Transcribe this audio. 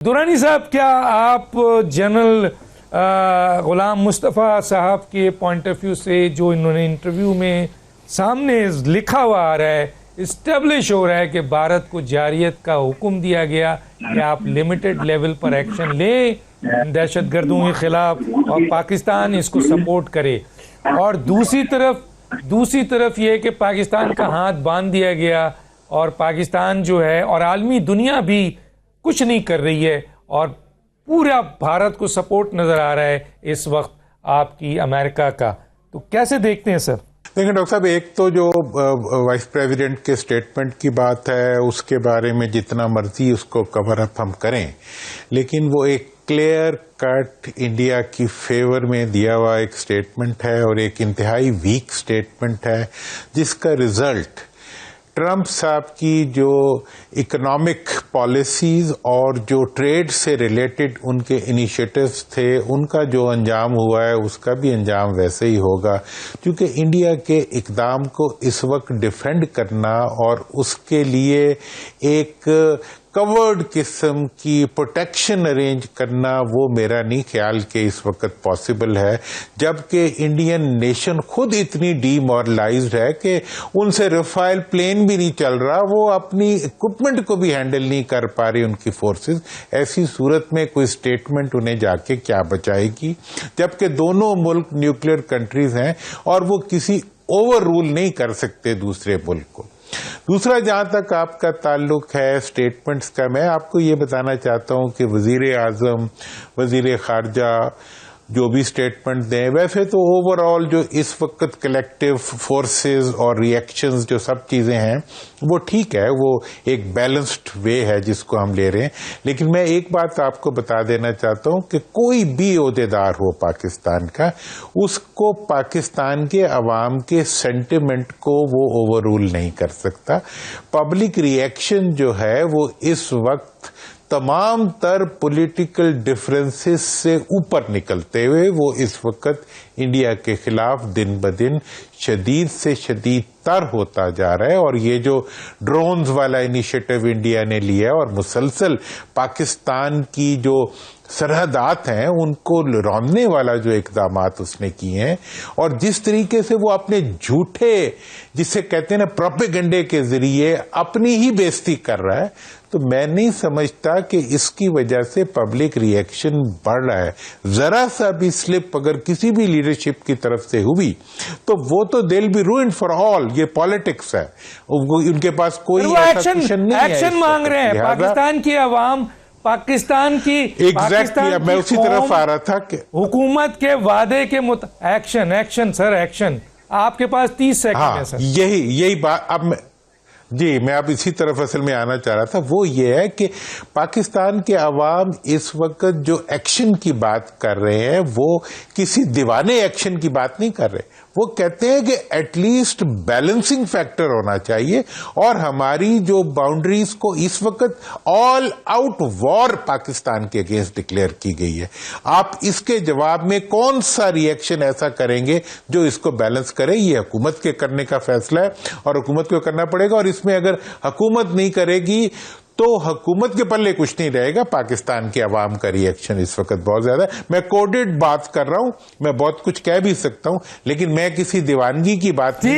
दुरानी साहब, क्या आप जनरल गुलाम मुस्तफ़ा साहब के पॉइंट ऑफ व्यू से जो इन्होंने इंटरव्यू में सामने लिखा हुआ आ रहा है, इस्टेब्लिश हो रहा है कि भारत को जारियत का हुक्म दिया गया कि आप लिमिटेड लेवल पर एक्शन लें दहशतगर्दों के खिलाफ और पाकिस्तान इसको सपोर्ट करे, और दूसरी तरफ ये कि पाकिस्तान का हाथ बांध दिया गया और पाकिस्तान जो है और आलमी दुनिया भी कुछ नहीं कर रही है और पूरा भारत को सपोर्ट नजर आ रहा है इस वक्त आपकी अमेरिका का। तो कैसे देखते हैं सर? देखिए डॉक्टर साहब, एक तो जो वाइस प्रेसिडेंट के स्टेटमेंट की बात है उसके बारे में जितना मर्जी उसको कवर अप हम करें, लेकिन वो एक क्लियर कट इंडिया की फेवर में दिया हुआ एक स्टेटमेंट है और एक इंतहाई वीक स्टेटमेंट है, जिसका रिजल्ट ट्रंप साहब की जो इकोनॉमिक पॉलिसीज और जो ट्रेड से रिलेटेड उनके इनिशिएटिव्स थे उनका जो अंजाम हुआ है उसका भी अंजाम वैसे ही होगा, क्योंकि इंडिया के इकदाम को इस वक्त डिफेंड करना और उसके लिए एक कवर्ड किस्म की प्रोटेक्शन अरेंज करना वो मेरा नहीं ख्याल कि इस वक्त पॉसिबल है, जबकि इंडियन नेशन खुद इतनी डीमोरलाइज्ड है कि उनसे रफाइल प्लेन भी नहीं चल रहा, वो अपनी इक्विपमेंट को भी हैंडल नहीं कर पा रही उनकी फोर्सेस। ऐसी सूरत में कोई स्टेटमेंट उन्हें जाके क्या बचाएगी, जबकि दोनों मुल्क न्यूक्लियर कंट्रीज हैं और वो किसी ओवर रूल नहीं कर सकते दूसरे मुल्क को। दूसरा, जहां तक आपका ताल्लुक है स्टेटमेंट्स का, मैं आपको ये बताना चाहता हूं कि वजीर आजम, वजीर खारजा जो भी स्टेटमेंट दें, वैसे तो ओवरऑल जो इस वक्त कलेक्टिव फोर्सेस और रिएक्शंस जो सब चीजें हैं वो ठीक है, वो एक बैलेंस्ड वे है जिसको हम ले रहे हैं। लेकिन मैं एक बात आपको बता देना चाहता हूं कि कोई भी ओहदेदार हो पाकिस्तान का, उसको पाकिस्तान के अवाम के सेंटिमेंट को वो ओवर रूल नहीं कर सकता। पब्लिक रिएक्शन जो है वो इस वक्त तमाम तर पॉलिटिकल डिफरेंसेस से ऊपर निकलते हुए वो इस वक्त इंडिया के खिलाफ दिन ब दिन शदीद से शदीद तर होता जा रहा है। और ये जो ड्रोन्स वाला इनिशिएटिव इंडिया ने लिया और मुसलसल पाकिस्तान की जो सरहदात हैं उनको रौंदने वाला जो इकदामात उसने किए हैं, और जिस तरीके से वो अपने झूठे, जिसे कहते हैं ना, प्रोपेगेंडे के जरिए अपनी ही बेइज्जती कर रहा है, तो मैं नहीं समझता कि इसकी वजह से पब्लिक रिएक्शन बढ़ रहा है। जरा सा भी स्लिप अगर किसी भी लीडरशिप की तरफ से हुई तो वो तो they will be ruined for all. ये पॉलिटिक्स है, उनके पास कोई ऐसा मिशन नहीं है। एक्शन मांग रहे हैं पाकिस्तान की अवाम, पाकिस्तान की एग्जैक्टली मैं उसी तरफ आ रहा था कि हुकूमत के वादे के एक्शन सर, एक्शन। आपके पास 30 सेकंड है सर। यही बात अब मैं अब इसी तरफ असल में आना चाह रहा था। वो ये है कि पाकिस्तान के अवाम इस वक्त जो एक्शन की बात कर रहे हैं वो किसी दीवाने एक्शन की बात नहीं कर रहे। वो कहते हैं कि एटलीस्ट बैलेंसिंग फैक्टर होना चाहिए और हमारी जो बाउंड्रीज को इस वक्त ऑल आउट वॉर पाकिस्तान के अगेंस्ट डिक्लेयर की गई है। आप इसके जवाब में कौन सा रिएक्शन ऐसा करेंगे जो इसको बैलेंस करे? ये हुकूमत के करने का फैसला है और हुकूमत को करना पड़ेगा, और इसमें अगर हुकूमत नहीं करेगी तो हुकूमत के पल्ले कुछ नहीं रहेगा। पाकिस्तान के अवाम का रिएक्शन इस वक्त बहुत ज्यादा है। मैं कोडेड बात कर रहा हूं, मैं बहुत कुछ कह भी सकता हूं, लेकिन मैं किसी दीवानगी की बात नहीं